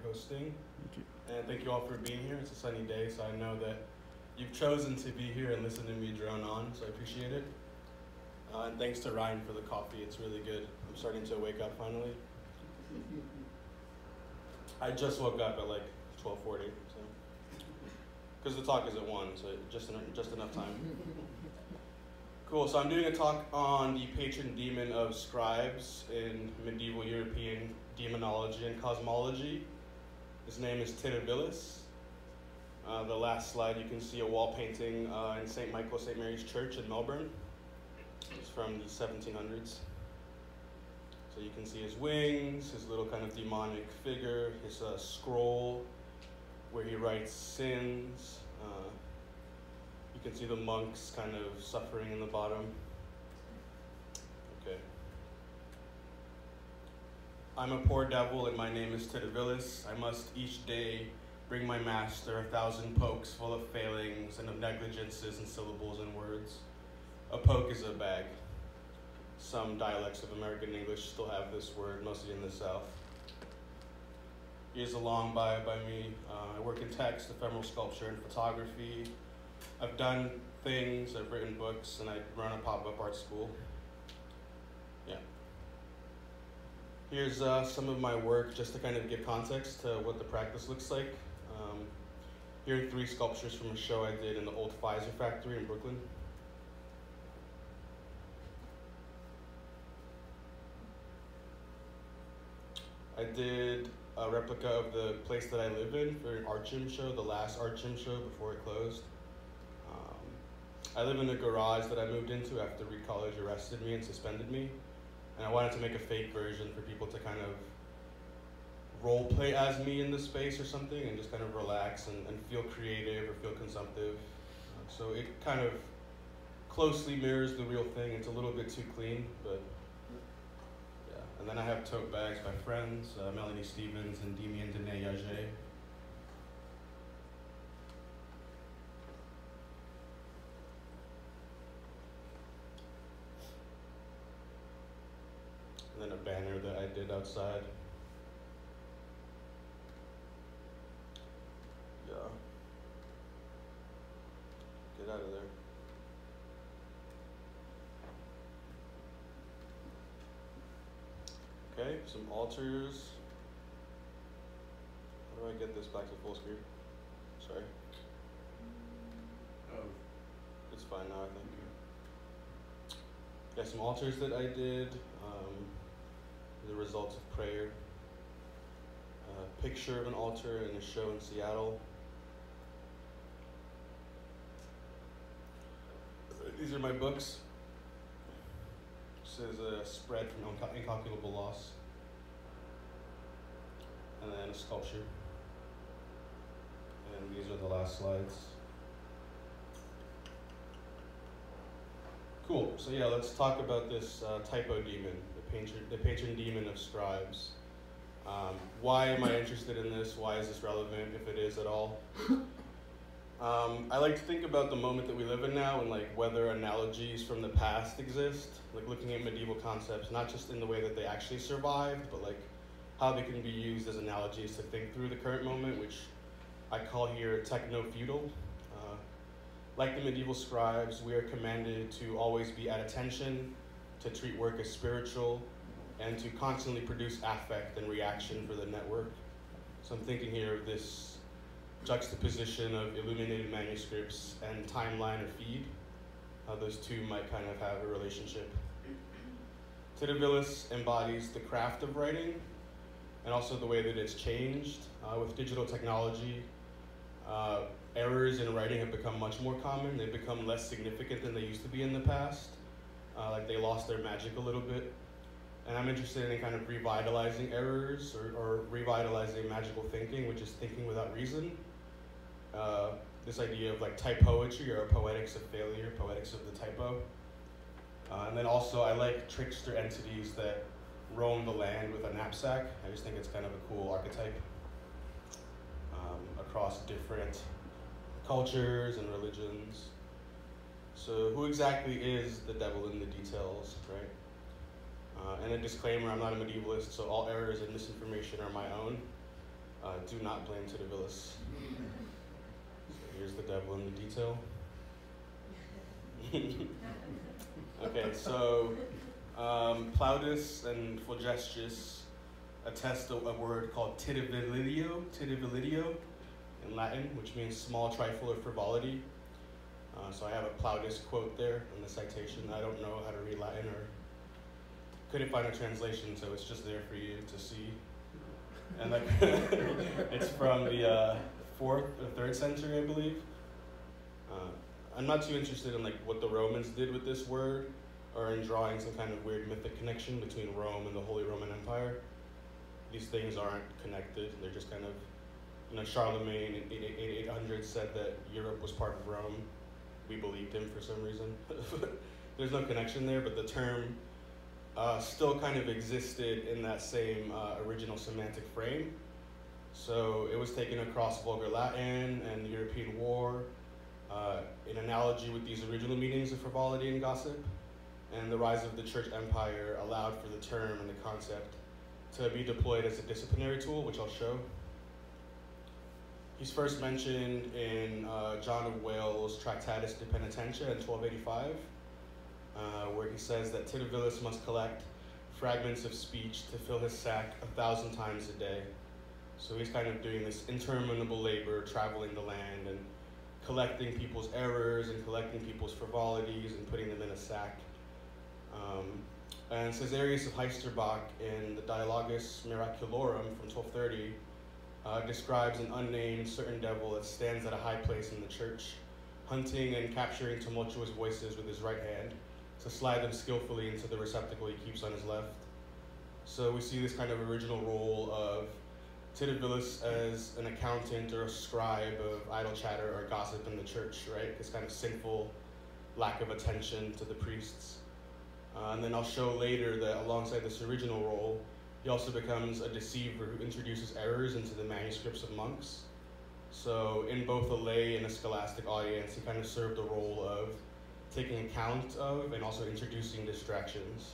hosting. Thank you. And thank you all for being here. It's a sunny day, so I know that you've chosen to be here and listen to me drone on, so I appreciate it. And thanks to Ryan for the coffee. It's really good. I'm starting to wake up finally. I just woke up at like 12:40, so because the talk is at 1, so just enough time. Cool, so I'm doing a talk on the patron demon of scribes in medieval European demonology and cosmology. His name is Titivillus. The last slide, you can see a wall painting in St. Michael, St. Mary's Church in Melbourne. It's from the 1700s. So you can see his wings, his little kind of demonic figure, his scroll where he writes sins. You can see the monks kind of suffering in the bottom. Okay. I'm a poor devil and my name is Titivillus. I must each day bring my master 1,000 pokes full of failings and of negligences and syllables and words. A poke is a bag. Some dialects of American English still have this word, mostly in the South. Here's a long bio by me. I work in text, ephemeral sculpture, and photography. I've done things, I've written books, and I run a pop-up art school. Yeah. Here's some of my work just to kind of give context to what the practice looks like. Here are 3 sculptures from a show I did in the old Pfizer factory in Brooklyn. I did a replica of the place that I live in for an art gym show, the last art gym show before it closed. I live in a garage that I moved into after Reed College arrested me and suspended me. And I wanted to make a fake version for people to kind of role play as me in the space or something and just kind of relax and feel creative or feel consumptive. So it kind of closely mirrors the real thing. It's a little bit too clean, but yeah. And then I have tote bags by friends, Melanie Stevens and Damien Dene-Yage. And then a banner that I did outside. Yeah. Get out of there. Okay, some altars. How do I get this back to full screen? Sorry. Oh. It's fine now, thank you. Yeah, some altars that I did. The results of prayer. A picture of an altar in a show in Seattle. These are my books. This is a spread from Incalculable Loss. And then a sculpture. And these are the last slides. Cool, so yeah, let's talk about this typo demon, the patron demon of scribes. Why am I interested in this? Why is this relevant, if it is at all? I like to think about the moment that we live in now and like whether analogies from the past exist, like looking at medieval concepts, not just in the way that they actually survived, but like how they can be used as analogies to think through the current moment, which I call here techno-feudal. Like the medieval scribes, we are commanded to always be at attention, to treat work as spiritual, and to constantly produce affect and reaction for the network. So I'm thinking here of this juxtaposition of illuminated manuscripts and timeline or feed, how those two might kind of have a relationship. Titivillus embodies the craft of writing and also the way that it's changed. With digital technology, errors in writing have become much more common. They've become less significant than they used to be in the past. Like they lost their magic a little bit. And I'm interested in kind of revitalizing errors or revitalizing magical thinking, which is thinking without reason. This idea of like type poetry or poetics of failure, poetics of the typo. And then also I like trickster entities that roam the land with a knapsack. I just think it's kind of a cool archetype across different cultures and religions. So who exactly is the devil in the details, right? And a disclaimer, I'm not a medievalist, so all errors and misinformation are my own. do not blame Titivillus. So here's the devil in the detail. Okay, so Plautus and Phlogistus attest a word called titivillio in Latin, which means small trifle or frivolity. So I have a Plautus quote there in the citation. I don't know how to read Latin or couldn't find a translation, so it's just there for you to see. And like, it's from the 4th or 3rd century, I believe. I'm not too interested in like what the Romans did with this word, or in drawing some kind of weird mythic connection between Rome and the Holy Roman Empire. These things aren't connected. They're just kind of, Charlemagne in 800 said that Europe was part of Rome. We believed him for some reason. There's no connection there, but the term still kind of existed in that same original semantic frame. So it was taken across Vulgar Latin and the European War, in analogy with these original meanings of frivolity and gossip. And the rise of the church empire allowed for the term and the concept to be deployed as a disciplinary tool, which I'll show. He's first mentioned in John of Wales' Tractatus de Penitentia in 1285, where he says that Titivillus must collect fragments of speech to fill his sack 1,000 times a day. So he's kind of doing this interminable labor, traveling the land and collecting people's errors and collecting people's frivolities and putting them in a sack. And Caesarius of Heisterbach in the Dialogus Miraculorum from 1230 describes an unnamed certain devil that stands at a high place in the church, hunting and capturing tumultuous voices with his right hand to slide them skillfully into the receptacle he keeps on his left. So we see this kind of original role of Titivillus as an accountant or a scribe of idle chatter or gossip in the church, right? This kind of sinful lack of attention to the priests. And then I'll show later that alongside this original role, he also becomes a deceiver who introduces errors into the manuscripts of monks. So in both a lay and a scholastic audience, he kind of served the role of taking account of and also introducing distractions.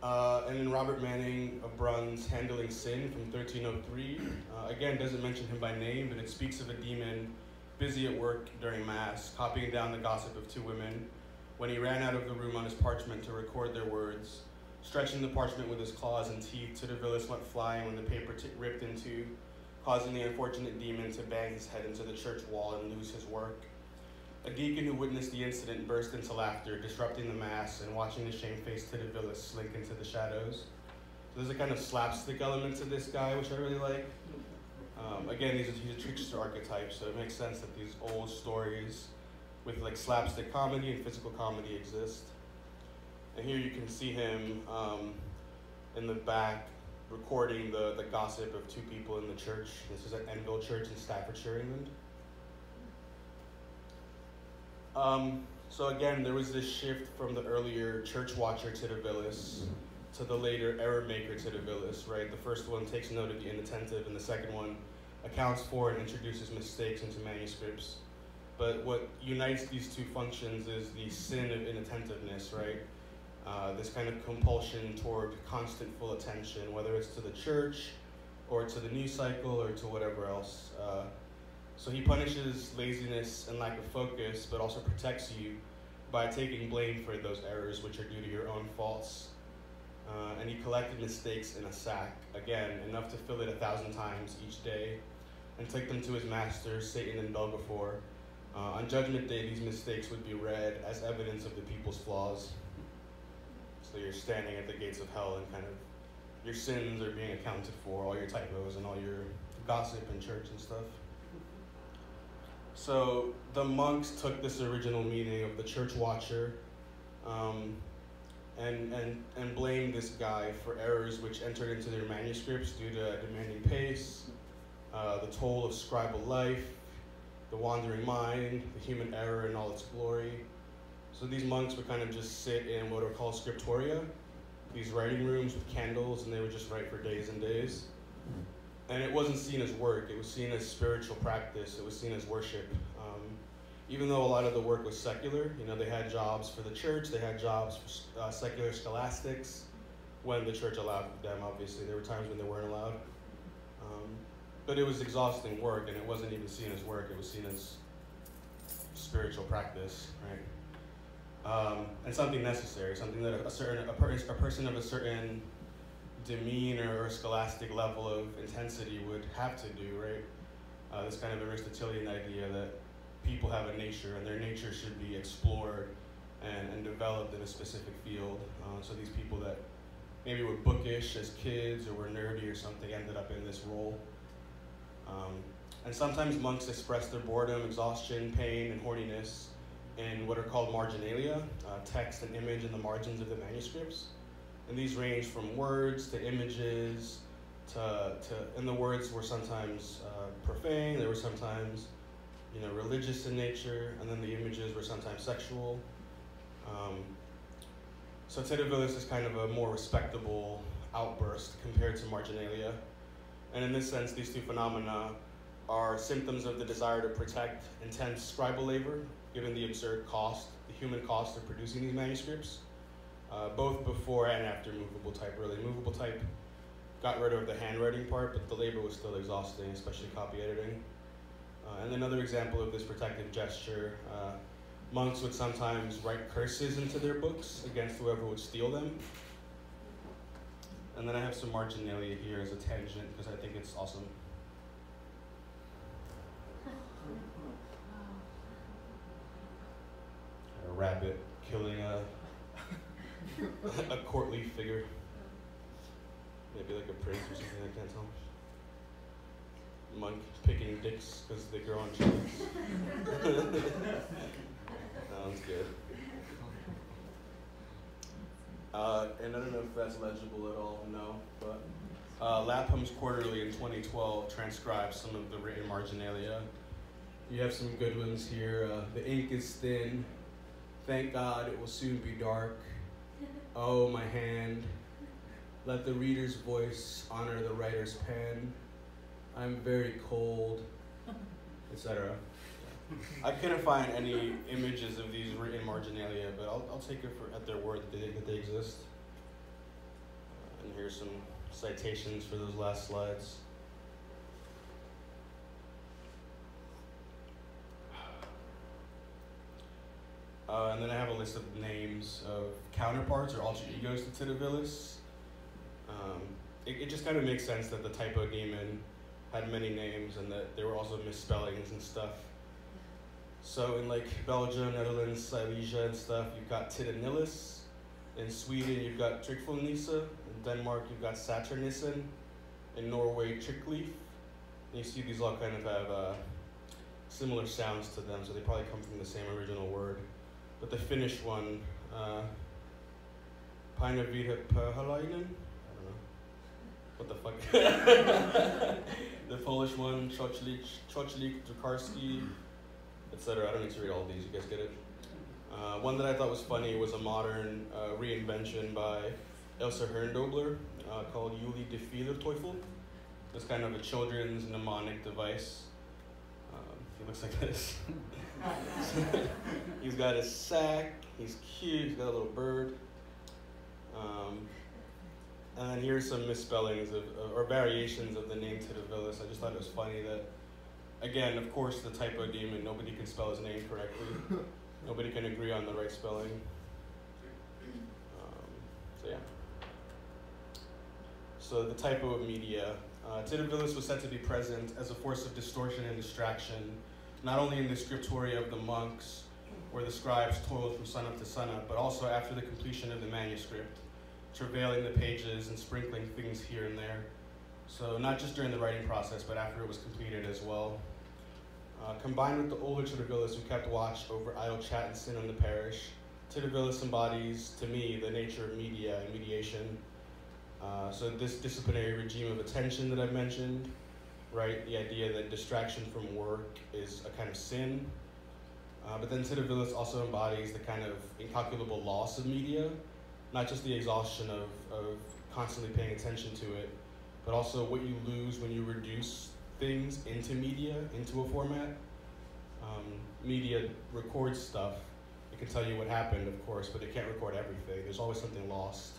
And then Robert Manning of Brun's Handling Sin from 1303, again, doesn't mention him by name, but it speaks of a demon busy at work during Mass, copying down the gossip of two women. When he ran out of the room on his parchment to record their words, stretching the parchment with his claws and teeth, Titivillus went flying when the paper ripped in two, causing the unfortunate demon to bang his head into the church wall and lose his work. A deacon who witnessed the incident burst into laughter, disrupting the Mass and watching the shamefaced Titivillus slink into the shadows. So there's a kind of slapstick element to this guy, which I really like. Again, he's a trickster archetype, so it makes sense that these old stories with like slapstick comedy and physical comedy exist. And here you can see him in the back recording the gossip of two people in the church. This is at Enville Church in Staffordshire, England. So again, there was this shift from the earlier church watcher Titivillus to the later error maker Titivillus, right? The first one takes note of the inattentive, and the second one accounts for and introduces mistakes into manuscripts. But what unites these two functions is the sin of inattentiveness, right? This kind of compulsion toward constant full attention, whether it's to the church or to the news cycle or to whatever else. So he punishes laziness and lack of focus, but also protects you by taking blame for those errors which are due to your own faults. And he collected mistakes in a sack, again, enough to fill it 1,000 times each day, and took them to his master, Satan and Belgafor. On Judgment Day, these mistakes would be read as evidence of the people's flaws. So you're standing at the gates of hell and kind of your sins are being accounted for, all your typos and all your gossip in church and stuff. So the monks took this original meaning of the church watcher and blamed this guy for errors which entered into their manuscripts due to a demanding pace, the toll of scribal life, the wandering mind, the human error in all its glory. So these monks would kind of just sit in what are called scriptoria, these writing rooms with candles, and they would just write for days and days. And it wasn't seen as work, it was seen as spiritual practice, it was seen as worship. Even though a lot of the work was secular, they had jobs for the church, they had jobs for secular scholastics when the church allowed them, obviously. There were times when they weren't allowed. but it was exhausting work, and it wasn't even seen as work, it was seen as spiritual practice, right? And something necessary, something that a person of a certain demeanor or scholastic level of intensity would have to do, right? This kind of Aristotelian idea that people have a nature, and their nature should be explored and developed in a specific field. So these people that maybe were bookish as kids or were nerdy or something ended up in this role. And sometimes monks express their boredom, exhaustion, pain, and horniness in what are called marginalia, text and image in the margins of the manuscripts. And these range from words to images and the words were sometimes profane, they were sometimes, religious in nature, and then the images were sometimes sexual. So Titivillus is kind of a more respectable outburst compared to marginalia. And in this sense, these two phenomena are symptoms of the desire to protect intense scribal labor, given the absurd cost, the human cost of producing these manuscripts, both before and after movable type, really. Movable type got rid of the handwriting part, but the labor was still exhausting, especially copy editing. And another example of this protective gesture, monks would sometimes write curses into their books against whoever would steal them. And then I have some marginalia here as a tangent because I think it's awesome. A rabbit killing a courtly figure. Maybe like a prince or something, I can't tell. Monk picking dicks because they grow on trees. Sounds good. And I don't know if that's legible at all, no, but Lapham's Quarterly in 2012 transcribes some of the written marginalia. You have some good ones here. The ink is thin. Thank God it will soon be dark. Oh, my hand. Let the reader's voice honor the writer's pen. I'm very cold, etc. I couldn't find any images of these written marginalia, but I'll take it at their word that they exist. And here's some citations for those last slides. And then I have a list of names of counterparts or alter egos to Titivillus. It just kind of makes sense that the typo demon had many names and that there were also misspellings and stuff. So in like Belgium, Netherlands, Silesia and stuff, you've got Titanillus. In Sweden, you've got Trikfilnisse. In Denmark, you've got Saturnissen. In Norway, Trickleaf. And you see these all kind of have similar sounds to them, so they probably come from the same original word. But the Finnish one, Painavita Pahalainen? I don't know. What the fuck? The Polish one, Chochlik Drukarski, etc. I don't need to read all of these, you guys get it? One that I thought was funny was a modern reinvention by Elsa Herndobler called Juli de Fielerteufel. It's kind of a children's mnemonic device. He looks like this. He's got his sack, he's cute, he's got a little bird. And then here's some misspellings or variations of the name Titivillus. I just thought it was funny that, again, of course, the typo demon, nobody can spell his name correctly. Nobody can agree on the right spelling. So yeah. So the typo of media. Titivillus was said to be present as a force of distortion and distraction, not only in the scriptoria of the monks, where the scribes toiled from sunup to sunup, but also after the completion of the manuscript, travailing the pages and sprinkling things here and there. So not just during the writing process, but after it was completed as well. Combined with the older Titivillus who kept watch over idle chat and sin in the parish, Titivillus embodies, to me, the nature of media and mediation. So this disciplinary regime of attention that I've mentioned, right? The idea that distraction from work is a kind of sin. But then Titivillus also embodies the kind of incalculable loss of media, not just the exhaustion of constantly paying attention to it, but also what you lose when you reduce things into media, into a format. Media records stuff. It can tell you what happened, of course, but it can't record everything. There's always something lost.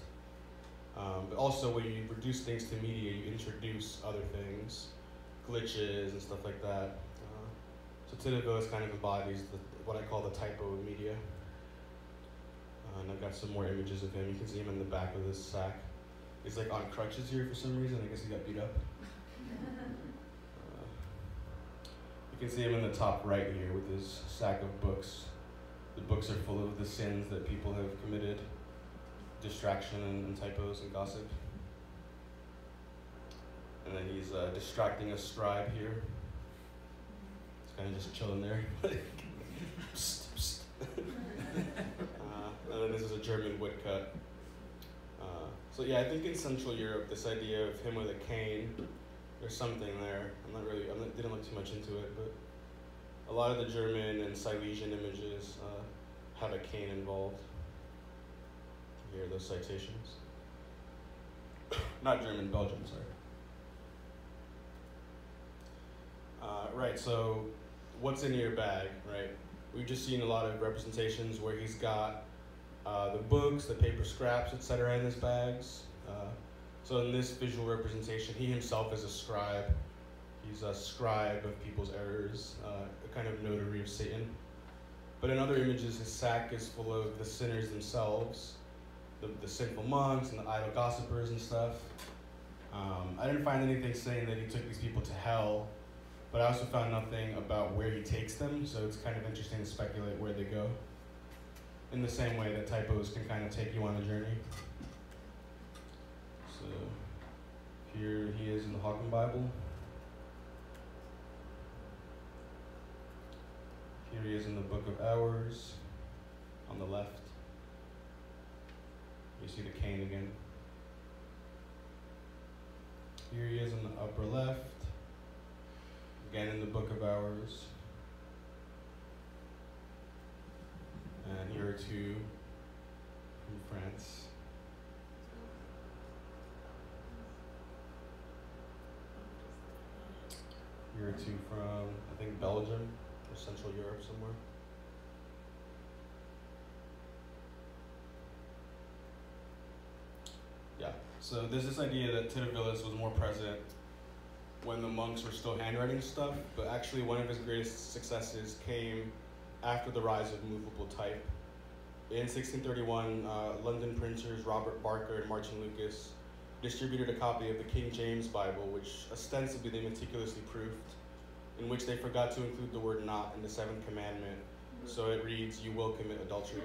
But also when you reduce things to media, you introduce other things. glitches and stuff like that. So Titivillus kind of embodies what I call the typo of media. And I've got some more images of him. You can see him in the back of this sack. He's like on crutches here for some reason. I guess he got beat up. You can see him in the top right here with his sack of books. The books are full of the sins that people have committed, distraction and typos and gossip. And then he's distracting a scribe here. He's kind of just chilling there. Psst, psst. And then this is a German woodcut. So yeah, I think in Central Europe, this idea of him with a cane, there's something there. Didn't look too much into it, but a lot of the German and Silesian images have a cane involved. Here are those citations. Not German, Belgium, sorry. Right, so what's in your bag, right? We've just seen a lot of representations where he's got the books, the paper scraps, etc. in his bags. So in this visual representation, he himself is a scribe. He's a scribe of people's errors, a kind of notary of Satan. But in other images, his sack is full of the sinners themselves, the sinful monks and the idle gossipers and stuff. I didn't find anything saying that he took these people to hell, but I also found nothing about where he takes them, so it's kind of interesting to speculate where they go. In the same way that typos can kind of take you on a journey. So here he is in the Hawken Bible. Here he is in the Book of Hours on the left. You see the cane again. Here he is in the upper left, again in the Book of Hours. And here are two from France. Here are two from, I think, Belgium or Central Europe somewhere. Yeah, so there's this idea that Titivillus was more present when the monks were still handwriting stuff, but actually one of his greatest successes came after the rise of movable type. In 1631, London printers Robert Barker and Martin Lucas distributed a copy of the King James Bible, which ostensibly they meticulously proofed, in which they forgot to include the word "not" in the seventh commandment. So it reads, "You will commit adultery."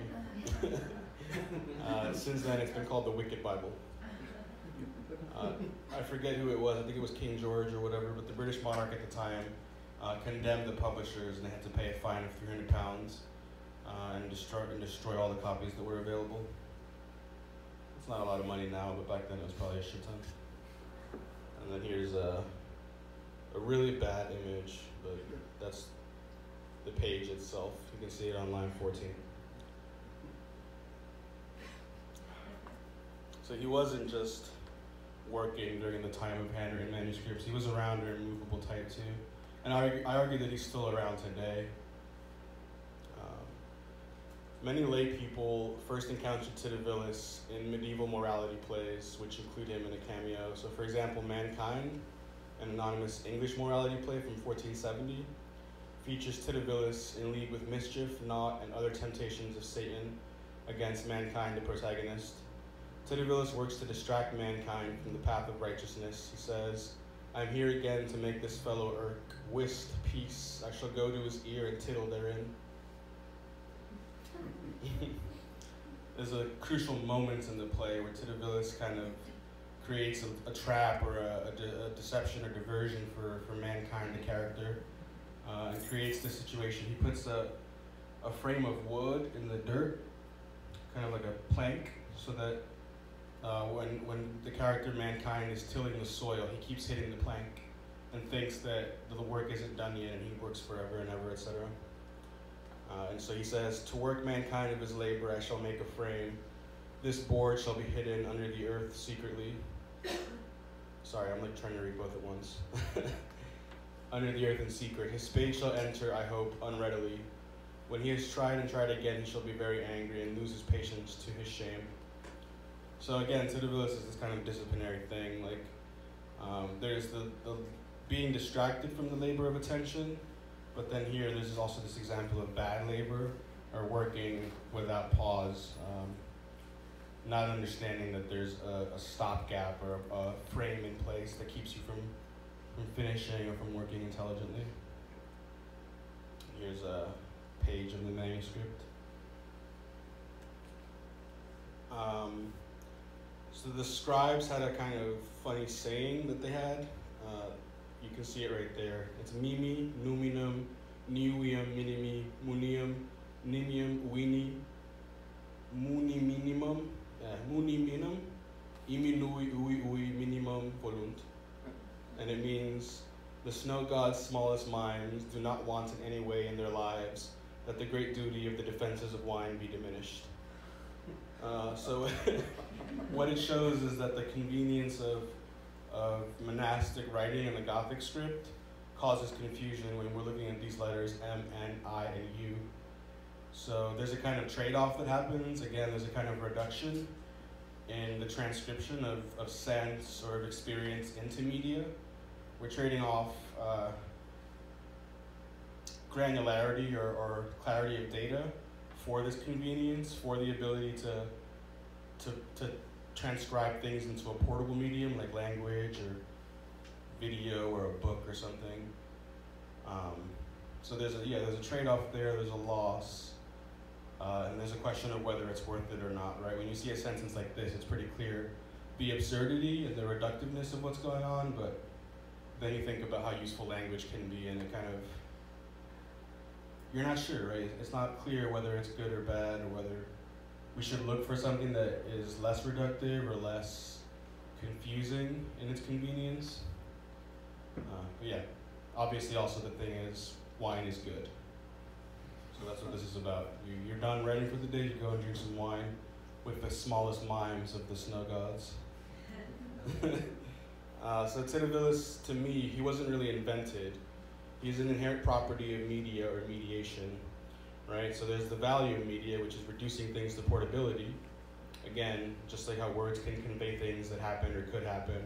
Since then, it's been called the Wicked Bible. I forget who it was. I think it was King George or whatever, but the British monarch at the time condemned the publishers, and they had to pay a fine of £300 and destroy all the copies that were available. It's not a lot of money now, but back then it was probably a shit ton. And then here's a really bad image, but that's the page itself. You can see it on line 14. So he wasn't just working during the time of handwritten manuscripts. He was around during movable type too. And I argue that he's still around today. Many lay people first encountered Titivillus in medieval morality plays, which include him in a cameo. So for example, Mankind, an anonymous English morality play from 1470, features Titivillus in league with mischief, naught, and other temptations of Satan against mankind, the protagonist. Titivillus works to distract mankind from the path of righteousness. He says, "I'm here again to make this fellow irk. Whist, peace, I shall go to his ear and tittle therein." There's a crucial moment in the play where Titivillus kind of creates a trap or a deception or diversion for mankind, the character, and creates this situation. He puts a frame of wood in the dirt, kind of like a plank, so that when the character mankind is tilling the soil, he keeps hitting the plank and thinks that the work isn't done yet and he works forever and ever, etc. And so he says, "To work mankind of his labor I shall make a frame. This board shall be hidden under the earth secretly." Sorry, I'm like trying to read both at once. "Under the earth in secret. His spade shall enter, I hope, unreadily. When he has tried and tried again, he shall be very angry and lose his patience to his shame." So again, Titivillus is this kind of disciplinary thing. Like, there's the being distracted from the labor of attention, but then here there's also this example of bad labor, or working without pause, not understanding that there's a stopgap or a frame in place that keeps you from finishing or from working intelligently. Here's a page of the manuscript. So the scribes had a kind of funny saying that they had. You can see it right there. It's mimi, numinum, niuium, minimi, munium, nimium, uini, muni minimum, muni minum, imi nui ui ui minimum volunt. And it means the snow god's smallest minds do not want in any way in their lives that the great duty of the defenses of wine be diminished. So what it shows is that the convenience of monastic writing in the Gothic script causes confusion when we're looking at these letters M, N, I, and U. So there's a kind of trade-off that happens. Again, there's a kind of reduction in the transcription of sense or of experience into media. We're trading off granularity or clarity of data for this convenience, for the ability to transcribe things into a portable medium like language or video or a book or something. So there's a trade-off there, there's a loss, and there's a question of whether it's worth it or not, right? When you see a sentence like this, it's pretty clear the absurdity and the reductiveness of what's going on, but then you think about how useful language can be, and it kind of, you're not sure, right? It's not clear whether it's good or bad, or whether we should look for something that is less reductive or less confusing in its convenience. But yeah, obviously also the thing is, wine is good. So that's what this is about. You're done writing for the day, you go and drink some wine with the smallest mimes of the snow gods. So Titivillus, to me, he wasn't really invented. He's an inherent property of media or mediation, right? So there's the value of media, which is reducing things to portability. Again, just like how words can convey things that happened or could happen,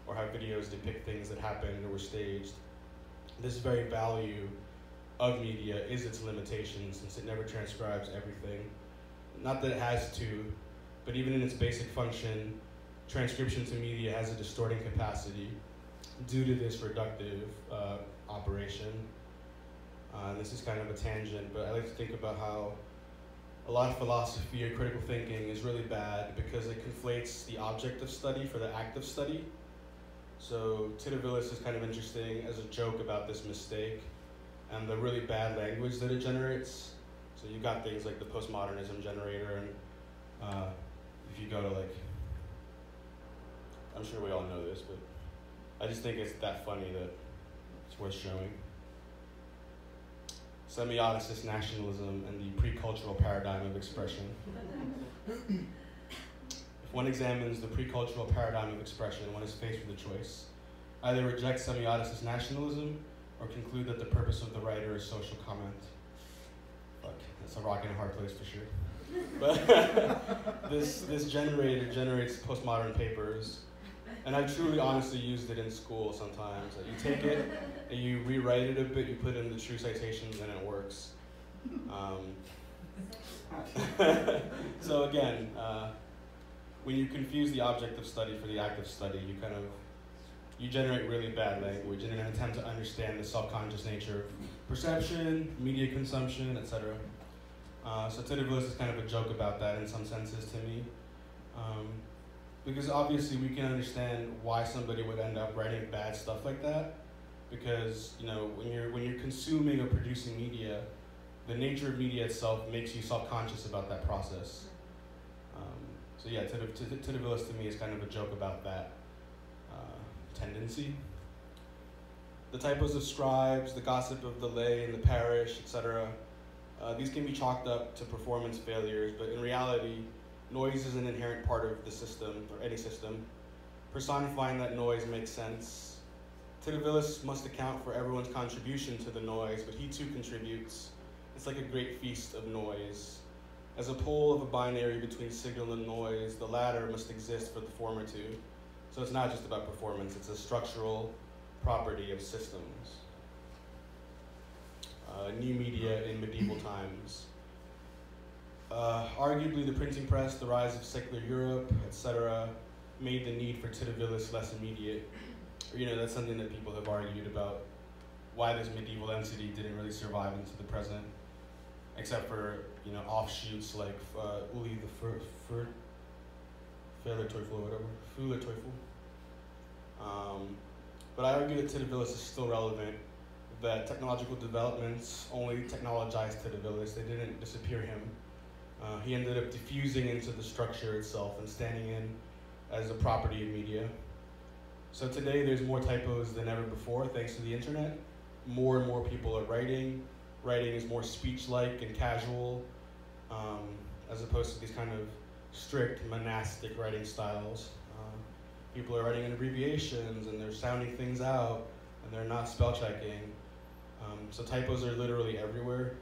or how videos depict things that happened or were staged. This very value of media is its limitation, since it never transcribes everything. Not that it has to, but even in its basic function, transcription to media has a distorting capacity due to this reductive operation. This is kind of a tangent, but I like to think about how a lot of philosophy or critical thinking is really bad because it conflates the object of study for the act of study. So Titivillus is kind of interesting as a joke about this mistake and the really bad language that it generates. So you've got things like the postmodernism generator, and if you go to I'm sure we all know this, but I just think it's that funny that it's worth showing. Semioticist nationalism and the pre-cultural paradigm of expression. If one examines the pre-cultural paradigm of expression, one is faced with a choice. Either reject semioticist nationalism or conclude that the purpose of the writer is social comment. Fuck, that's a rock in a hard place for sure. But this generator generates postmodern papers. And I've truly honestly used it in school sometimes. You take it and you rewrite it a bit, you put in the true citations, and it works. So again, when you confuse the object of study for the act of study, you generate really bad language in an attempt to understand the self-conscious nature of perception, media consumption, etc. So Titivillus is kind of a joke about that in some senses to me. Because obviously we can understand why somebody would end up writing bad stuff like that, because when you're consuming or producing media, the nature of media itself makes you self-conscious about that process. So yeah, Titivillus to me is kind of a joke about that tendency. The typos of scribes, the gossip of the lay and the parish, etc. These can be chalked up to performance failures, but in reality, noise is an inherent part of the system, or any system. Personifying that noise makes sense. Titivillus must account for everyone's contribution to the noise, but he too contributes. It's like a great feast of noise. As a pole of a binary between signal and noise, the latter must exist for the former two. So it's not just about performance, it's a structural, property of systems. New media in medieval times. Arguably, the printing press, the rise of secular Europe, etc., made the need for Titivillus less immediate. That's something that people have argued about, why this medieval entity didn't really survive into the present, except for offshoots like Uli the Fehlerteufel or whatever, Fehlerteufel. But I argue that Titivillus is still relevant, that technological developments only technologized Titivillus, they didn't disappear him. He ended up diffusing into the structure itself and standing in as a property of media. So today there's more typos than ever before thanks to the internet. More and more people are writing. Writing is more speech-like and casual, as opposed to these kind of strict monastic writing styles. People are writing in abbreviations and they're sounding things out and they're not spell checking. So typos are literally everywhere,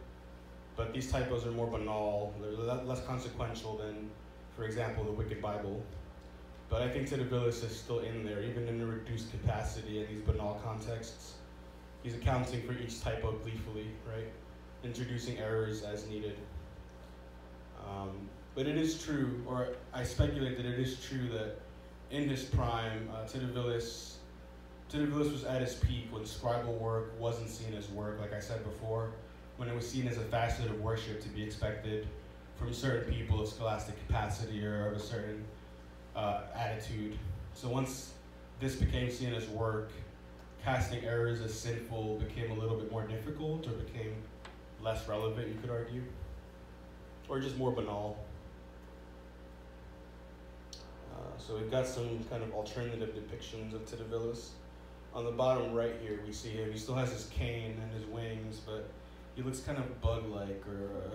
but these typos are more banal. They're less consequential than, for example, the Wicked Bible. But I think Titivillus is still in there, even in a reduced capacity in these banal contexts. He's accounting for each typo gleefully, right? Introducing errors as needed. But it is true, or I speculate that it is true that in his prime, Titivillus was at his peak when scribal work wasn't seen as work, like I said before, when it was seen as a facet of worship to be expected from certain people of scholastic capacity or of a certain attitude. So once this became seen as work, casting errors as sinful became a little bit more difficult, or became less relevant, you could argue, or just more banal. So we've got some kind of alternative depictions of Titivillus. On the bottom right here, we see him. He still has his cane and his wings, but he looks kind of bug-like or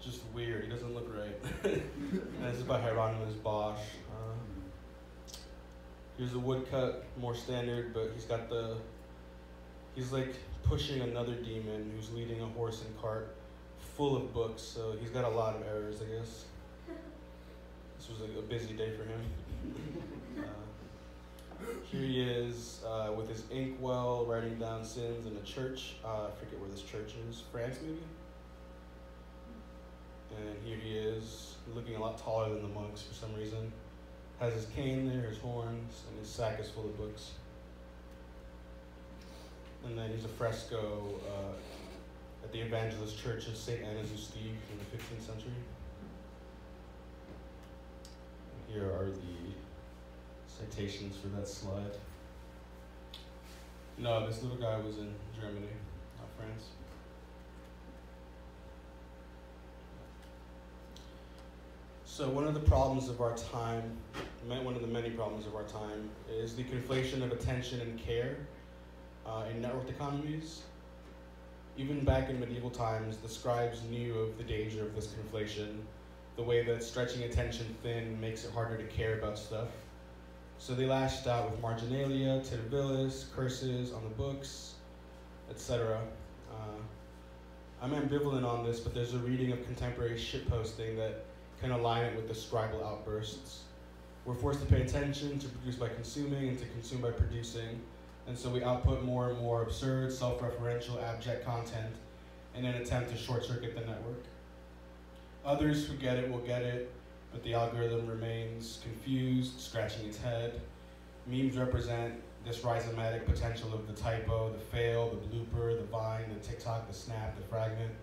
just weird. He doesn't look right. And this is by Hieronymus Bosch. Here's a woodcut, more standard, but he's like pushing another demon who's leading a horse and cart full of books, so he's got a lot of errors, I guess. This was a busy day for him. Here he is with his inkwell, writing down sins in a church. I forget where this church is. France, maybe? And here he is, looking a lot taller than the monks for some reason. Has his cane there, his horns, and his sack is full of books. And then here's a fresco at the Evangelist Church of St. Anna Zusteve in the 15th century. Here are the citations for that slide. No, this little guy was in Germany, not France. So one of the problems of our time, one of the many problems of our time, is the conflation of attention and care in networked economies. Even back in medieval times, the scribes knew of the danger of this conflation, the way that stretching attention thin makes it harder to care about stuff. So they lashed out with marginalia, Titivillus, curses on the books, etc. I'm ambivalent on this, but there's a reading of contemporary shitposting that can align it with the scribal outbursts. We're forced to pay attention, to produce by consuming, and to consume by producing, and so we output more and more absurd, self-referential, abject content in an attempt to short-circuit the network. Others who get it will get it, but the algorithm remains confused, scratching its head. Memes represent this rhizomatic potential of the typo, the fail, the blooper, the vine, the TikTok, the snap, the fragment.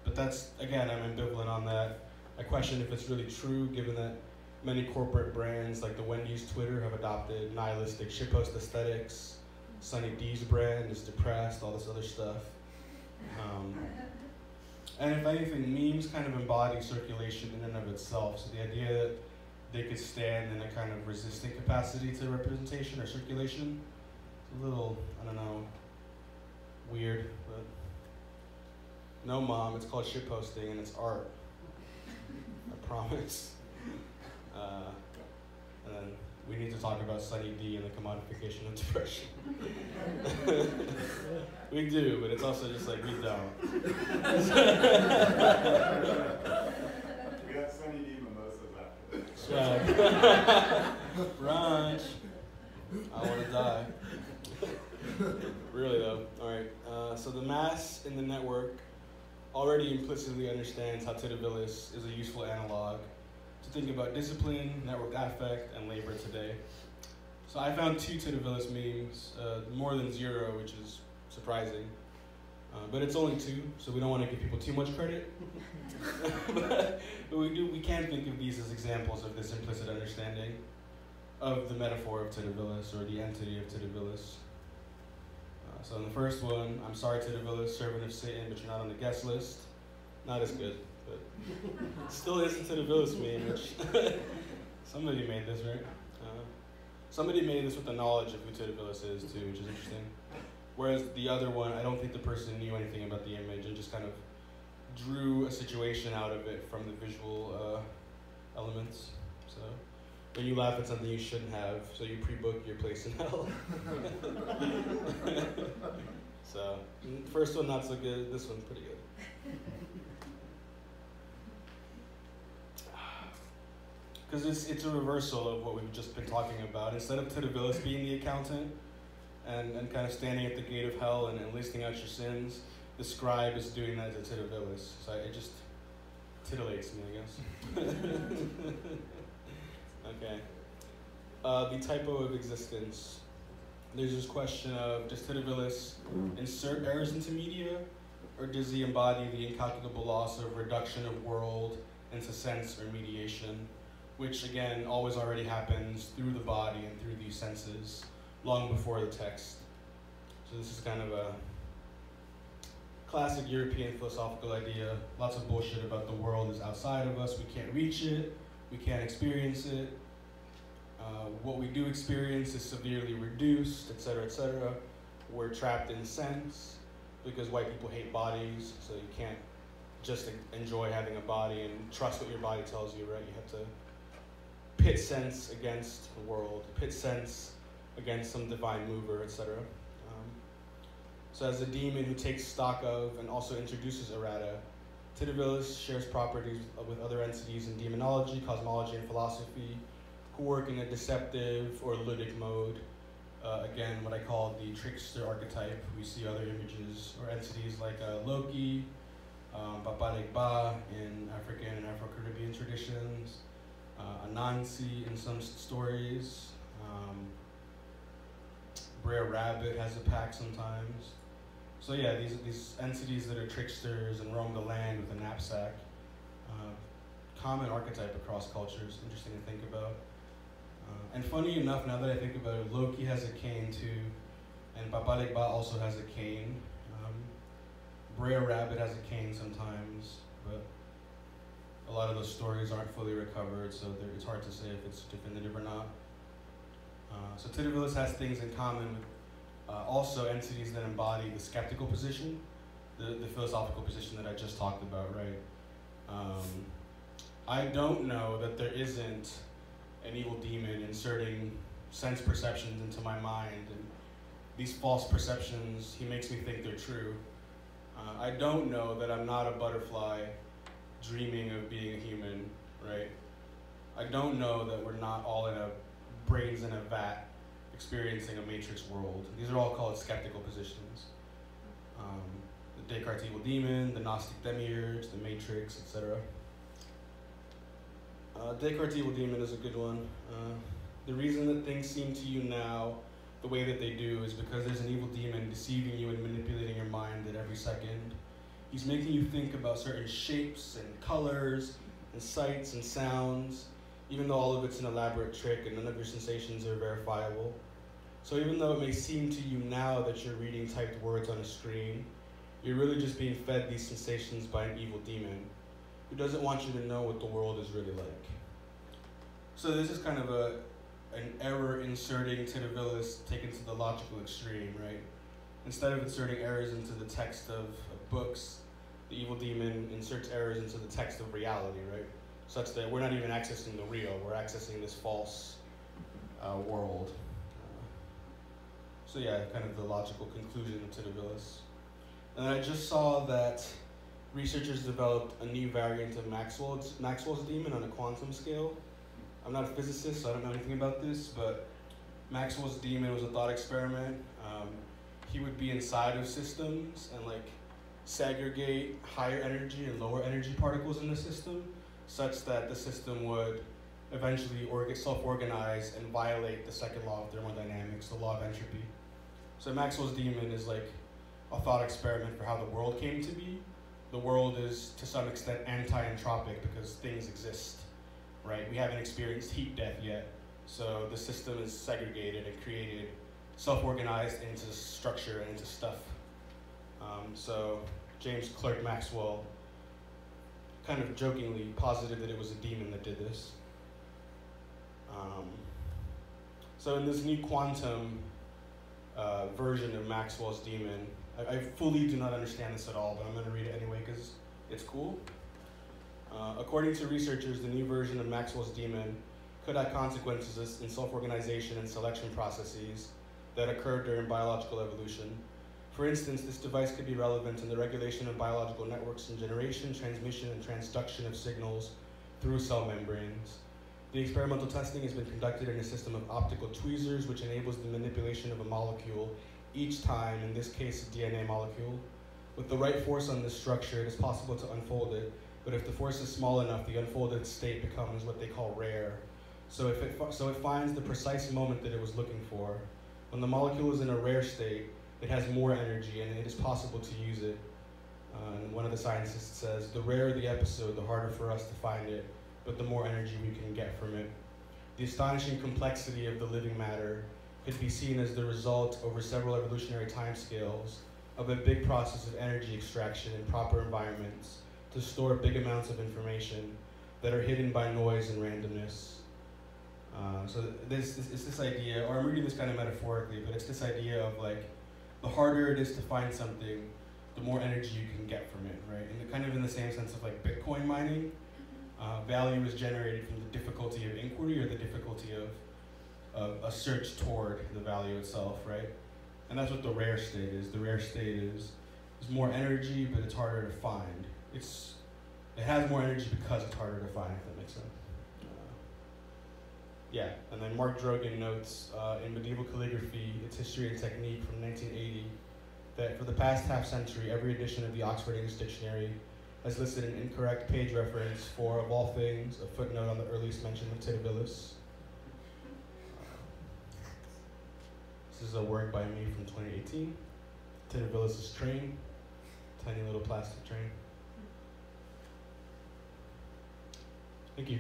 But that's, again, I'm ambivalent on that. I question if it's really true, given that many corporate brands like the Wendy's Twitter have adopted nihilistic shitpost aesthetics. Sunny D's brand is depressed, all this other stuff. And if anything, memes kind of embody circulation in and of itself. So the idea that they could stand in a kind of resistant capacity to representation or circulation, it's a little, I don't know, weird, but no, Mom, it's called shitposting and it's art. I promise. And then we need to talk about Sunny D and the commodification of depression. We do, but it's also just like we don't. We got Sunny D mimosas after this. Brunch. I want to die. Really though. All right. So the mass in the network already implicitly understands how Titivillus is a useful analog to think about discipline, network affect, and labor today. So I found 2 Titivillus memes, more than 0, which is surprising. But it's only 2, so we don't want to give people too much credit. but we can think of these as examples of this implicit understanding of the metaphor of Titivillus, or the entity of Titivillus. So in the first one, I'm sorry Titivillus, servant of Satan, but you're not on the guest list. Not as good, but still is a Titivillus meme, which somebody made this, right? Somebody made this with the knowledge of who Titivillus is too, which is interesting. Whereas the other one, I don't think the person knew anything about the image and just kind of drew a situation out of it from the visual elements. So when you laugh at something you shouldn't have, so you pre-book your place in hell. So first one not so good, this one's pretty good. Because it's a reversal of what we've just been talking about. Instead of Titivillus being the accountant and kind of standing at the gate of hell and listing out your sins, the scribe is doing that to Titivillus. So it just titillates me, I guess. Okay. The typo of existence. There's this question of, does Titivillus insert errors into media, or does he embody the incalculable loss of reduction of world into sense or mediation, which again always already happens through the body and through these senses long before the text. So this is kind of a classic European philosophical idea. Lots of bullshit about the world is outside of us, we can't reach it, we can't experience it. What we do experience is severely reduced, etc., etc. We're trapped in sense because white people hate bodies, so you can't just enjoy having a body and trust what your body tells you, right? You have to pit sense against the world, pit sense against some divine mover, etc. So as a demon who takes stock of and also introduces errata, Titivillus shares properties with other entities in demonology, cosmology, and philosophy who work in a deceptive or ludic mode. Again, what I call the trickster archetype. We see other images or entities like Loki, Ba in African and Afro-Caribbean traditions, Anansi in some stories. Brer Rabbit has a pack sometimes. So yeah, these entities that are tricksters and roam the land with a knapsack. Common archetype across cultures, interesting to think about. And funny enough, now that I think about it, Loki has a cane too, and Ba also has a cane. Brer Rabbit has a cane sometimes, but a lot of those stories aren't fully recovered, so it's hard to say if it's definitive or not. So Titivillus has things in common with also entities that embody the skeptical position, the philosophical position that I just talked about, right? I don't know that there isn't an evil demon inserting sense perceptions into my mind, and these false perceptions, he makes me think they're true. I don't know that I'm not a butterfly dreaming of being a human, right? I don't know that we're not all in a brains in a vat experiencing a matrix world. These are all called skeptical positions. The Descartes evil demon, the Gnostic demiurge, the matrix, etc. Descartes evil demon is a good one. The reason that things seem to you now the way that they do is because there's an evil demon deceiving you and manipulating your mind at every second. He's making you think about certain shapes and colors and sights and sounds, even though all of it's an elaborate trick and none of your sensations are verifiable. So even though it may seem to you now that you're reading typed words on a screen, you're really just being fed these sensations by an evil demon who doesn't want you to know what the world is really like. So this is kind of an error inserting Titivillus taken to the logical extreme, right? Instead of inserting errors into the text of books, the evil demon inserts errors into the text of reality, right? Such that we're not even accessing the real, we're accessing this false world. So yeah, kind of the logical conclusion of Titivillus. And I just saw that researchers developed a new variant of Maxwell's demon on a quantum scale. I'm not a physicist, so I don't know anything about this, but Maxwell's demon was a thought experiment. he would be inside of systems and like segregate higher energy and lower energy particles in the system, such that the system would eventually self-organize and violate the second law of thermodynamics, the law of entropy. So Maxwell's demon is like a thought experiment for how the world came to be. The world is to some extent anti-entropic because things exist, right? We haven't experienced heat death yet, so the system is segregated and created, self-organized into structure and into stuff. So James Clerk Maxwell kind of jokingly posited that it was a demon that did this. So in this new quantum version of Maxwell's demon, I fully do not understand this at all, but I'm going to read it anyway because it's cool. According to researchers, the new version of Maxwell's demon could have consequences in self-organization and selection processes that occur during biological evolution. For instance, this device could be relevant in the regulation of biological networks and generation, transmission, and transduction of signals through cell membranes. The experimental testing has been conducted in a system of optical tweezers, which enables the manipulation of a molecule each time, in this case a DNA molecule. With the right force on this structure, it is possible to unfold it, but if the force is small enough, the unfolded state becomes what they call rare. So it finds the precise moment that it was looking for. When the molecule is in a rare state, it has more energy and it is possible to use it. And one of the scientists says, the rarer the episode, the harder for us to find it, but the more energy we can get from it. The astonishing complexity of the living matter could be seen as the result over several evolutionary timescales of a big process of energy extraction in proper environments to store big amounts of information that are hidden by noise and randomness. So it's this idea, or I'm reading this kind of metaphorically, but it's this idea of like, the harder it is to find something, the more energy you can get from it, right? And kind of in the same sense of like Bitcoin mining, value is generated from the difficulty of inquiry or the difficulty of a search toward the value itself, right? And that's what the rare state is. The rare state is more energy, but it's harder to find. It has more energy because it's harder to find, if that makes sense. Yeah, and then Mark Drogen notes in Medieval Calligraphy, Its History and Technique from 1980, that for the past half century, every edition of the Oxford English Dictionary has listed an incorrect page reference for, of all things, a footnote on the earliest mention of Titivillus. This is a work by me from 2018. Titivillus' train, tiny little plastic train. Thank you.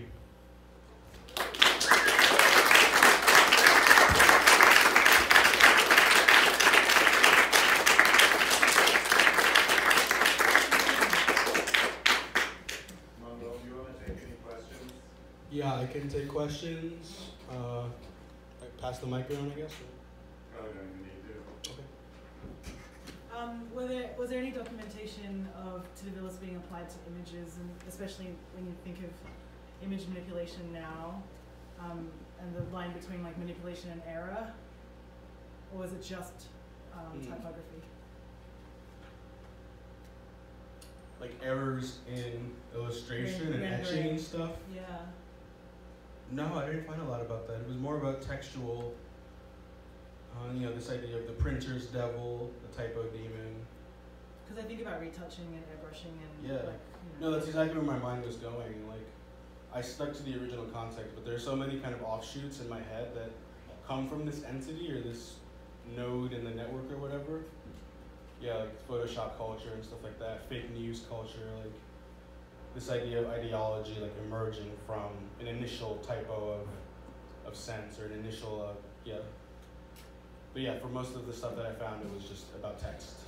Yeah, I can take questions. Pass the mic around, I guess. Probably don't even need to. Okay. Was there any documentation of Titivillus being applied to images, and especially when you think of image manipulation now, and the line between like manipulation and error, or was it just typography? Like errors in illustration and etching and stuff? Yeah. No, I didn't find a lot about that. It was more about textual, this idea of the printer's devil, the typo demon. Because I think about retouching and airbrushing and yeah. No, that's exactly where my mind was going. Like, I stuck to the original context, but there's so many kind of offshoots in my head that come from this entity or this node in the network or whatever. Yeah, like Photoshop culture and stuff like that, fake news culture, like this idea of ideology like emerging from an initial typo of sense or an initial, But yeah, for most of the stuff that I found, it was just about text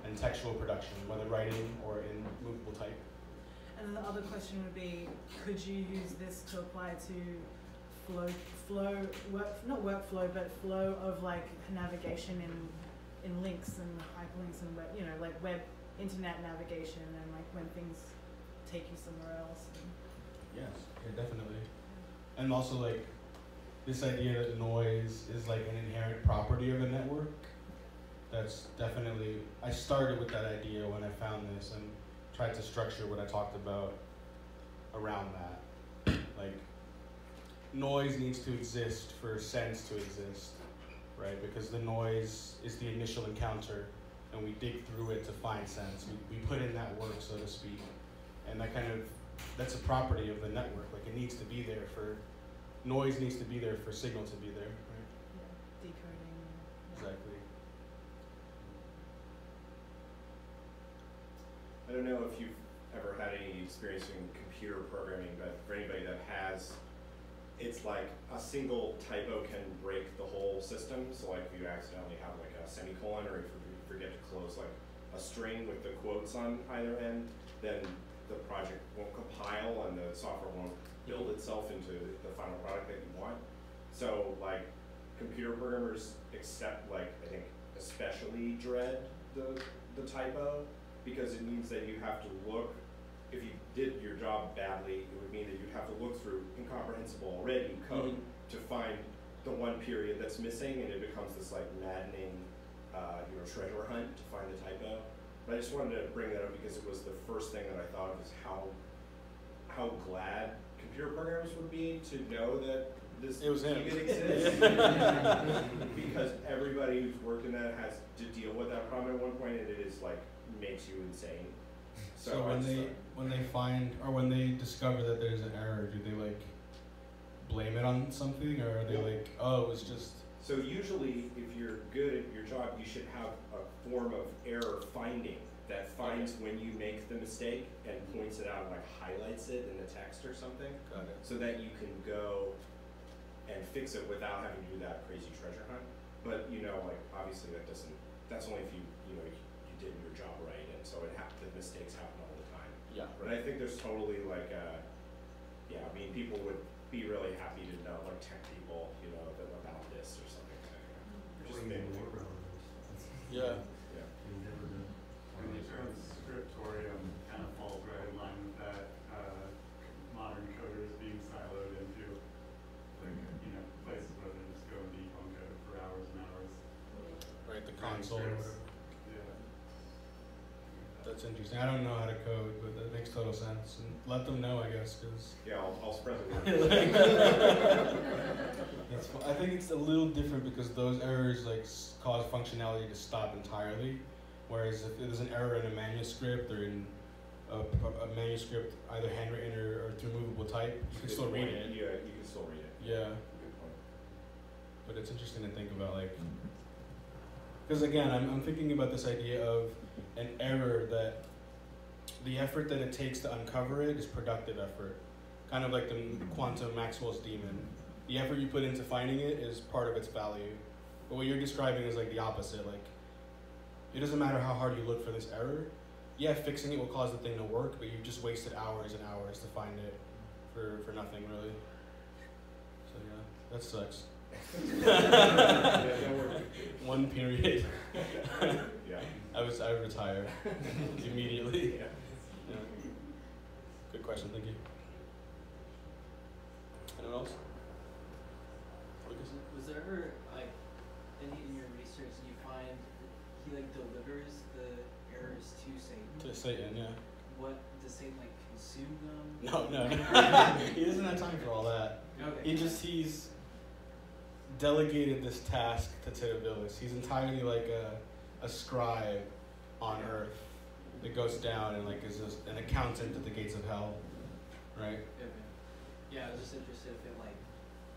and textual production, whether writing or in movable type. And then the other question would be, could you use this to apply to flow of like navigation in links and hyperlinks and web, like web internet navigation and like when things take you somewhere else. Yes, yeah, definitely. And also like this idea that noise is like an inherent property of a network. That's definitely, I started with that idea when I found this and tried to structure what I talked about around that. Like, noise needs to exist for sense to exist, right? Because the noise is the initial encounter, and we dig through it to find sense. We put in that work, so to speak, and that's a property of the network. Like it needs to be there noise needs to be there for signal to be there, right? Yeah, decoding. Exactly. I don't know if you've ever had any experience in computer programming, but for anybody that has, it's like a single typo can break the whole system. So like if you accidentally have like a semicolon, or if you forget to close like a string with the quotes on either end, then the project won't compile and the software won't build itself into the final product that you want. So like computer programmers I think especially dread the typo, because it means that you have to look, if you did your job badly, it would mean that you'd have to look through incomprehensible already code to find the one period that's missing, and it becomes this like maddening treasure hunt to find the typo. But I just wanted to bring that up because it was the first thing that I thought of, is how glad computer programmers would be to know that this even exists. Because everybody who's worked in that has to deal with that problem at one point, and it is like makes you insane. So when they find, or when they discover that there's an error, do they like blame it on something, or are they like, oh, it was just? So usually, if you're good at your job, you should have a form of error finding that finds when you make the mistake and points it out, and like highlights it in the text or something. Got it. So that you can go and fix it without having to do that crazy treasure hunt. But like obviously that's only if you did your job right, and so the mistakes happen all the time. Yeah. But I think there's totally like people would be really happy to know, like tech people, about this or something. Just maybe Yeah. Yeah. And the term scriptorium kind of falls right in line with that. Modern coders being siloed into places where they just go and decode code for hours and hours. Right, the console or whatever. Yeah. That's interesting. I don't know how to code, but that makes total sense. And let them know, I guess, because. Yeah, I'll spread the word. I think it's a little different because those errors like cause functionality to stop entirely, whereas if there's an error in a manuscript or in a manuscript, either handwritten or through movable type, you can still read it. Yeah, you can still read it. Yeah. Good point. But it's interesting to think about, like, because again, I'm thinking about this idea of an error that the effort that it takes to uncover it is productive effort, kind of like the quantum Maxwell's demon. The effort you put into finding it is part of its value. But what you're describing is like the opposite. Like, it doesn't matter how hard you look for this error. Yeah, fixing it will cause the thing to work, but you've just wasted hours and hours to find it for nothing, really. So yeah, that sucks. One period. Yeah. I retire immediately. Yeah. Yeah. Good question, thank you. Anyone else? Lucas? Was there ever in your research you find he delivers the errors to Satan? To Satan, yeah. What does Satan consume them? No. He doesn't have time for all that. Okay. He's delegated this task to Titivillus. He's entirely like a scribe on earth that goes down and is an accountant at the gates of hell, right? Okay. Yeah, I was just interested if it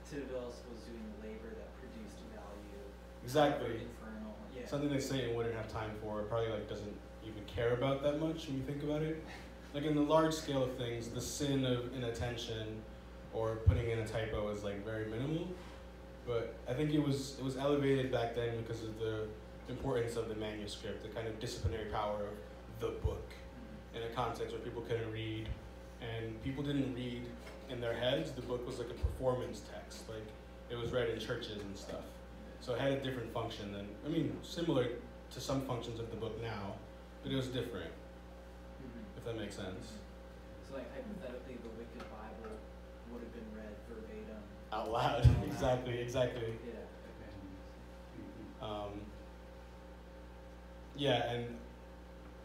Titivillus was doing labor that produced value. Exactly. Infernal. Yeah. Something that Satan wouldn't have time for. It probably doesn't even care about that much when you think about it. Like in the large scale of things, the sin of inattention or putting in a typo is very minimal. But I think it was elevated back then because of the importance of the manuscript, the kind of disciplinary power of the book in a context where people couldn't read, and people didn't read in their heads. The book was like a performance text, it was read in churches and stuff. So it had a different function similar to some functions of the book now, but it was different, if that makes sense. So hypothetically, the Wicked Bible would have been read verbatim. Out loud, exactly. Yeah. Okay. Yeah, and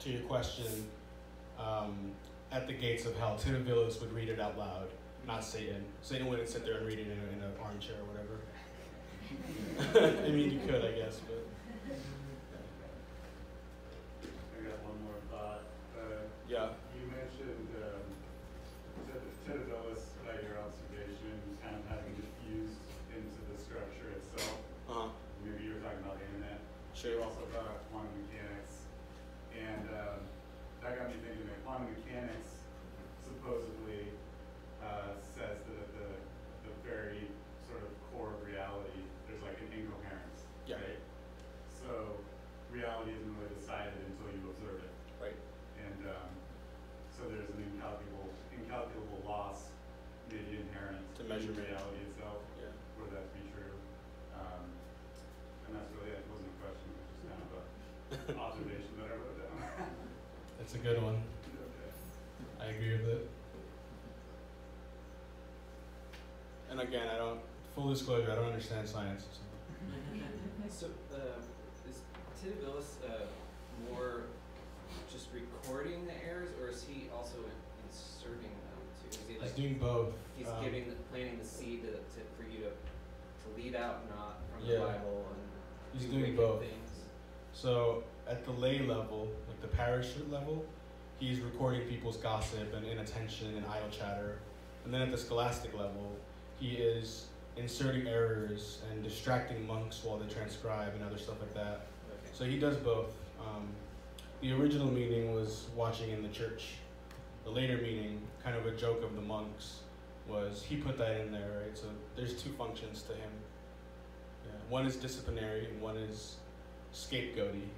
to your question, at the gates of hell, Titivillus would read it out loud, not Satan. Satan wouldn't sit there and read it in an armchair or whatever. I mean, you could, I guess, but I got one more thought. yeah. You mentioned Titivillus, by your observation, kind of having diffused into the structure itself. Maybe you were talking about the internet. Sure. You also brought up quantum mechanics. And that got me thinking that quantum mechanics supposedly says that at the very sort of core of reality, there's like an incoherence. Yeah. Right? So reality isn't really decided until you observe it. Right. And so there's an incalculable loss maybe inherent To in measurement. reality itself, Yeah. were that to be true. And that's really, it wasn't a question, it was just kind of an observation that I wrote down. That's a good one. Okay. I agree with it. And again, full disclosure, I don't understand science. So, is Titivillus more just recording the errors, or is he also inserting them too? Is he He's like doing both. he's planting the seed for you to lead out not from Yeah. the Bible and He's do doing wicked both. things? So at the lay level, like the parish level, he's recording people's gossip and inattention and idle chatter. And then at the scholastic level, he is inserting errors and distracting monks while they transcribe and other stuff like that. Okay. So he does both. The original meaning was watching in the church. The later meaning, kind of a joke of the monks, was he put that in there, right? So there's two functions to him. Yeah. One is disciplinary and one is scapegoaty.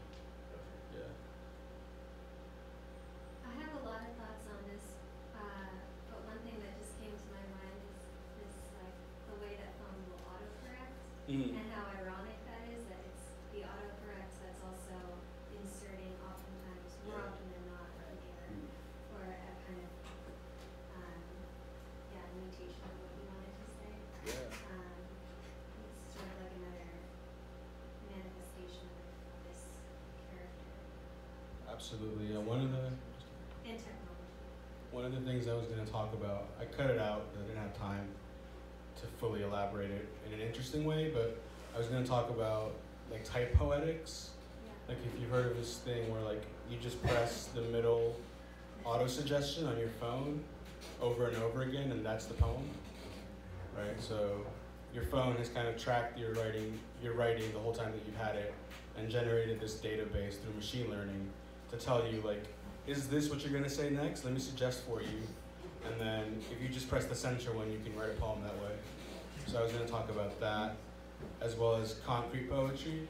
Yeah. I have a lot of thoughts on this, but one thing that just came to my mind is like the way that phone will autocorrect and how ironic that is, that it's the autocorrect that's also inserting oftentimes, more Yeah. often than not, an error or a kind of, mutation of what you wanted to say. Yeah. It's sort of like another manifestation of this character Absolutely. and technology. One of the things I was going to talk about, I cut it out because I didn't have time to fully elaborate it in an interesting way, but I was going to talk about like type poetics. Yeah. Like if you've heard of this thing where like you just press the middle auto suggestion on your phone over and over again, and that's the poem, right? So your phone has kind of tracked your writing the whole time that you've had it, and generated this database through machine learning to tell you like, is this what you're gonna say next? Let me suggest for you, and then if you just press the center one, you can write a poem that way. So I was gonna talk about that, as well as concrete poetry.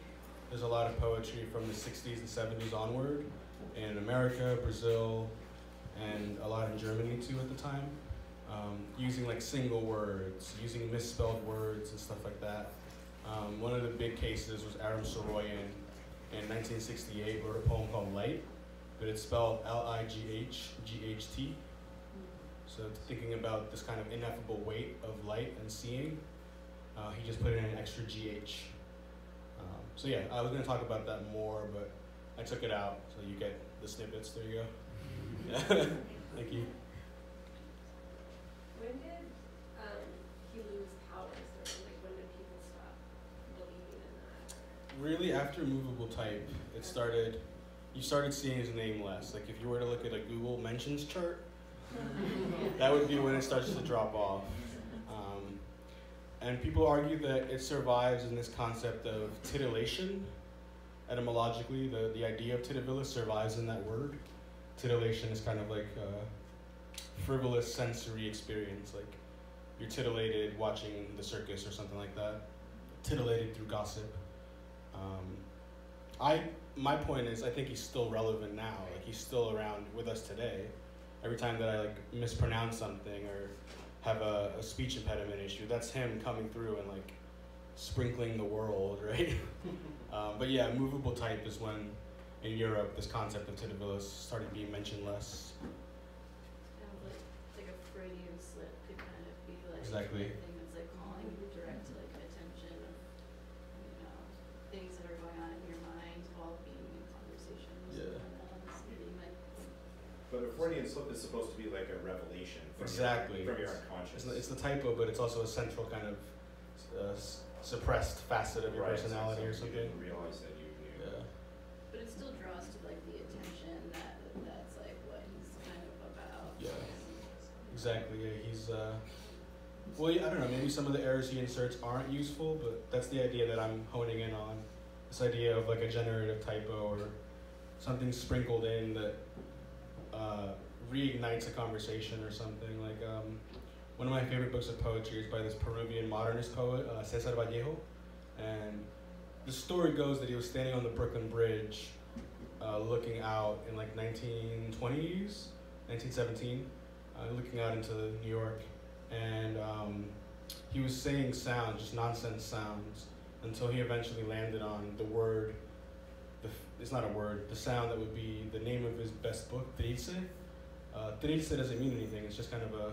There's a lot of poetry from the 60s and 70s onward in America, Brazil, and a lot in Germany too at the time, using like single words, using misspelled words and stuff like that. One of the big cases was Aram Soroyan in 1968, wrote a poem called Light, but it's spelled Lighght. So thinking about this kind of ineffable weight of light and seeing, he just put in an extra GH. So yeah, I was going to talk about that more, but I took it out, so you get the snippets. There you go. Thank you. When did he lose powers? Or like when did people stop believing in that? Really, after movable type, you started seeing his name less. Like if you were to look at a Google mentions chart, that would be when it starts to drop off. And people argue that it survives in this concept of titillation. Etymologically, the idea of titivillus survives in that word. Titillation is kind of like a frivolous sensory experience, like you're titillated watching the circus or something like that. Titillated through gossip. My point is, I think he's still relevant now. Like he's still around with us today. Every time that I like mispronounce something or have a speech impediment issue, that's him coming through and like sprinkling the world, right? But yeah, movable type is when in Europe this concept of titivillus started being mentioned less. Kind of like a Freudian slip could kind of be like Exactly. a thing that's like calling direct to like attention of, things that are going on in your mind while being in conversation with Yeah. someone else and being like, But a Freudian slip is supposed to be like a revelation from Exactly. your unconscious. It's the typo, but it's also a central kind of suppressed facet of your Right, personality or so something. You didn't realize that you knew. Yeah. But it still draws to like the attention that's like what he's kind of about. Yeah. Exactly. Yeah. He's well, I don't know. Maybe some of the errors he inserts aren't useful, but that's the idea that I'm honing in on. This idea of like a generative typo or something sprinkled in that reignites a conversation or something. Like one of my favorite books of poetry is by this Peruvian modernist poet, Cesar Vallejo, and the story goes that he was standing on the Brooklyn Bridge, looking out in like 1920s, 1917, looking out into New York, and he was saying sounds, just nonsense sounds, until he eventually landed on the word, it's not a word, the sound that would be the name of his best book, Trilce. Trilce doesn't mean anything, it's just kind of a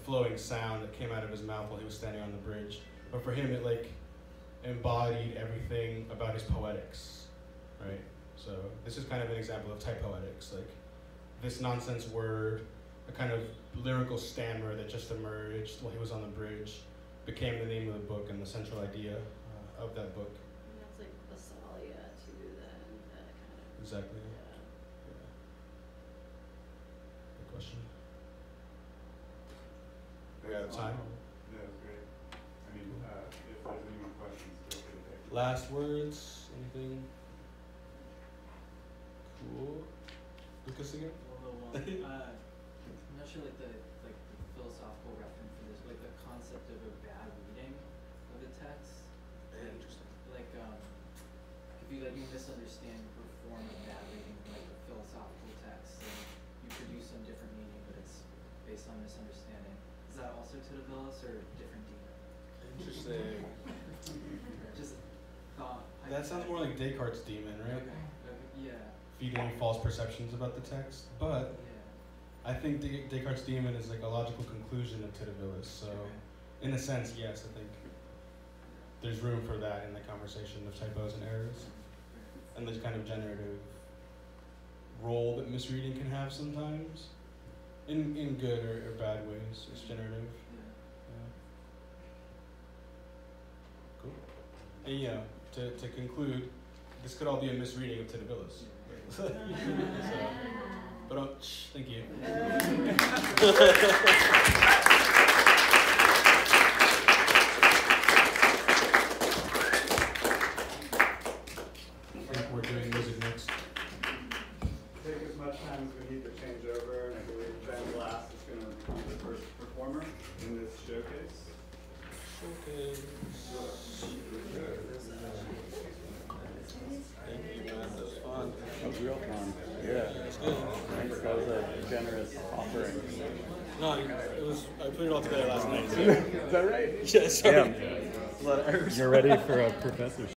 flowing sound that came out of his mouth while he was standing on the bridge. But for him, it like embodied everything about his poetics, right? So this is kind of an example of typoetics, like this nonsense word, a kind of lyrical stammer that just emerged while he was on the bridge, became the name of the book and the central idea of that book. And that's like Basalia too, then that kind of. Exactly. Yeah. Yeah. Good question. We out of time? That was great. I mean, if there's any more questions, feel free to take them. Last words? Anything? Cool. Lucas again? I'm not sure the philosophical reference for this, like the concept of a bad reading of the text. Interesting. Like if you misunderstand or perform a bad reading of like a philosophical text, and you produce some different meaning, but it's based on misunderstanding. Is that also Titivillus or a different demon? Interesting. Just thought. That sounds more like Descartes' demon, right? Okay. Yeah. Feeding you false perceptions about the text. But Yeah. I think Descartes' demon is like a logical conclusion of Titivillus. So, in a sense, yes, I think there's room for that in the conversation of typos and errors. And this kind of generative role that misreading can have sometimes, in good or bad ways. It's generative. Yeah. Cool. And to conclude, this could all be a misreading of Titivillus. So, but thank you. I think we're doing music next. Take as much time as we need to change over, and I believe Ben Glass is going to be the first performer in this showcase. Okay. Thank you, man. That was fun. That was real fun. Yeah. Thanks. That was a generous offering. No, it was. I put it all together last night. So. Is that right? Yeah, sorry. Yeah. A lot of errors. You're ready for a professorship.